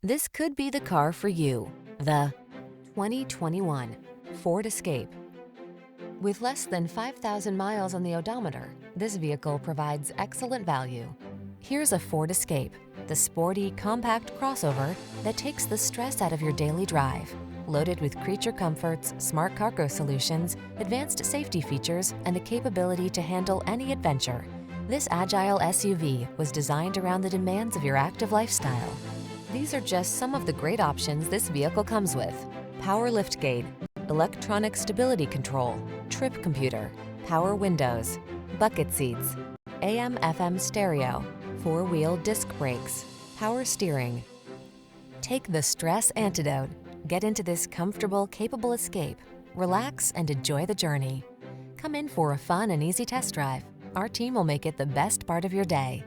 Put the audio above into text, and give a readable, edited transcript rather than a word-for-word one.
This could be the car for you. The 2021 Ford Escape. With less than 5,000 miles on the odometer, this vehicle provides excellent value. Here's a Ford Escape, the sporty, compact crossover that takes the stress out of your daily drive. Loaded with creature comforts, smart cargo solutions, advanced safety features, and the capability to handle any adventure, this agile SUV was designed around the demands of your active lifestyle. These are just some of the great options this vehicle comes with: power liftgate, electronic stability control, trip computer, power windows, bucket seats, AM/FM stereo, four-wheel disc brakes, power steering. Take the stress antidote. Get into this comfortable, capable Escape. Relax and enjoy the journey. Come in for a fun and easy test drive. Our team will make it the best part of your day.